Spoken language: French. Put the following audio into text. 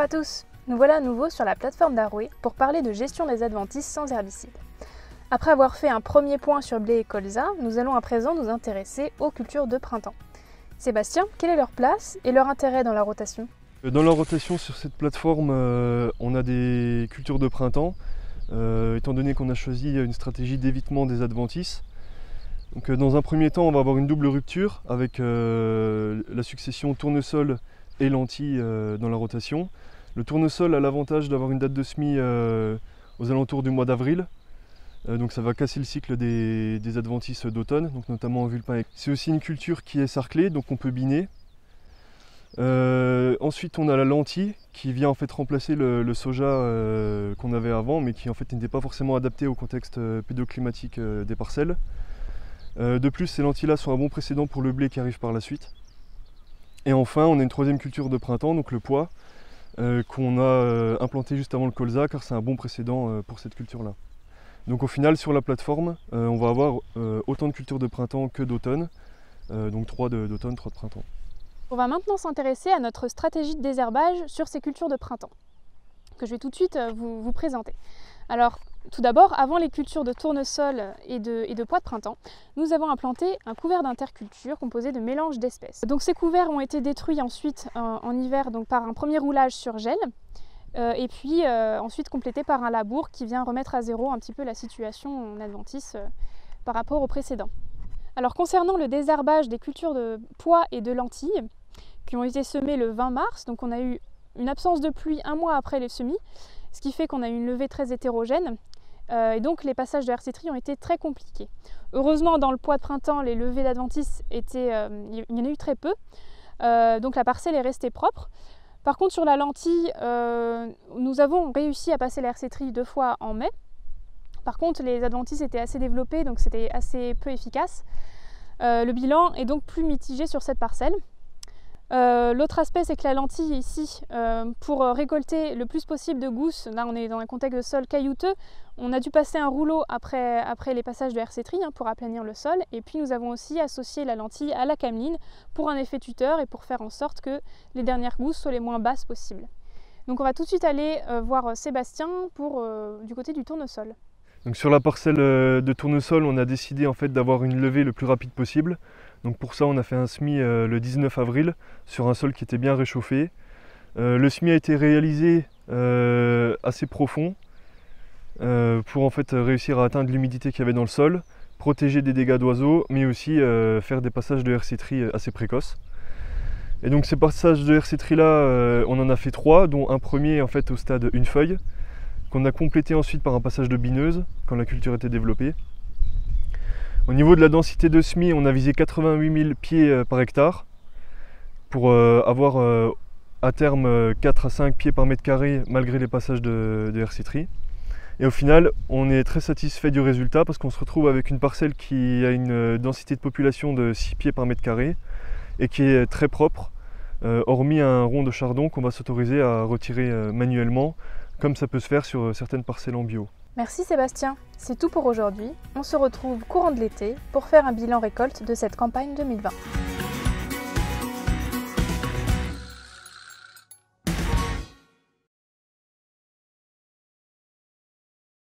à tous, nous voilà à nouveau sur la plateforme d'Arouet pour parler de gestion des adventices sans herbicides. Après avoir fait un premier point sur blé et colza, nous allons à présent nous intéresser aux cultures de printemps. Sébastien, quelle est leur place et leur intérêt dans la rotation? Dans la rotation sur cette plateforme, on a des cultures de printemps, étant donné qu'on a choisi une stratégie d'évitement des adventices. Donc, dans un premier temps, on va avoir une double rupture avec la succession tournesol et lentilles dans la rotation. Le tournesol a l'avantage d'avoir une date de semis aux alentours du mois d'avril. Donc ça va casser le cycle des adventices d'automne, donc notamment en vulpin. C'est aussi une culture qui est sarclée, donc on peut biner. Ensuite on a la lentille qui vient en fait remplacer le soja qu'on avait avant, mais qui en fait n'était pas forcément adapté au contexte pédoclimatique des parcelles. De plus, ces lentilles-là sont un bon précédent pour le blé qui arrive par la suite. Et enfin, on a une troisième culture de printemps, donc le pois, qu'on a implanté juste avant le colza, car c'est un bon précédent pour cette culture-là. Donc au final, sur la plateforme, on va avoir autant de cultures de printemps que d'automne, donc 3 d'automne, 3 de printemps. On va maintenant s'intéresser à notre stratégie de désherbage sur ces cultures de printemps, que je vais tout de suite vous présenter. Alors, tout d'abord, avant les cultures de tournesol et de pois de printemps, nous avons implanté un couvert d'interculture composé de mélanges d'espèces. Donc ces couverts ont été détruits ensuite en hiver donc, par un premier roulage sur gel, et puis ensuite complété par un labour qui vient remettre à zéro un petit peu la situation en adventice par rapport au précédent. Alors concernant le désherbage des cultures de pois et de lentilles, qui ont été semées le 20 mars, donc on a eu une absence de pluie un mois après les semis, ce qui fait qu'on a eu une levée très hétérogène, et donc les passages de hersétrie ont été très compliqués. Heureusement, dans le pois de printemps, les levées d'adventices il y en a eu très peu, donc la parcelle est restée propre. Par contre, sur la lentille, nous avons réussi à passer la hersétrie 2 fois en mai. Par contre, les adventices étaient assez développés, donc c'était assez peu efficace. Le bilan est donc plus mitigé sur cette parcelle. L'autre aspect, c'est que la lentille ici, pour récolter le plus possible de gousses, là on est dans un contexte de sol caillouteux, on a dû passer un rouleau après les passages de hersétrie pour aplanir le sol, et puis nous avons aussi associé la lentille à la cameline pour un effet tuteur et pour faire en sorte que les dernières gousses soient les moins basses possibles. Donc on va tout de suite aller voir Sébastien du côté du tournesol. Donc sur la parcelle de tournesol, on a décidé en fait d'avoir une levée le plus rapide possible. Donc pour ça, on a fait un semis le 19 avril sur un sol qui était bien réchauffé. Le semis a été réalisé assez profond pour en fait réussir à atteindre l'humidité qu'il y avait dans le sol, protéger des dégâts d'oiseaux, mais aussi faire des passages de hersétrie assez précoces. Et donc ces passages de hersétrie là, on en a fait 3, dont un premier en fait au stade une feuille, qu'on a complété ensuite par un passage de bineuse quand la culture était développée. Au niveau de la densité de semis, on a visé 88 000 pieds par hectare pour avoir à terme 4 à 5 pieds par mètre carré malgré les passages de hersétrie. Et au final, on est très satisfait du résultat parce qu'on se retrouve avec une parcelle qui a une densité de population de 6 pieds par mètre carré et qui est très propre, hormis un rond de chardon qu'on va s'autoriser à retirer manuellement, comme ça peut se faire sur certaines parcelles en bio. Merci Sébastien, c'est tout pour aujourd'hui. On se retrouve courant de l'été pour faire un bilan récolte de cette campagne 2020.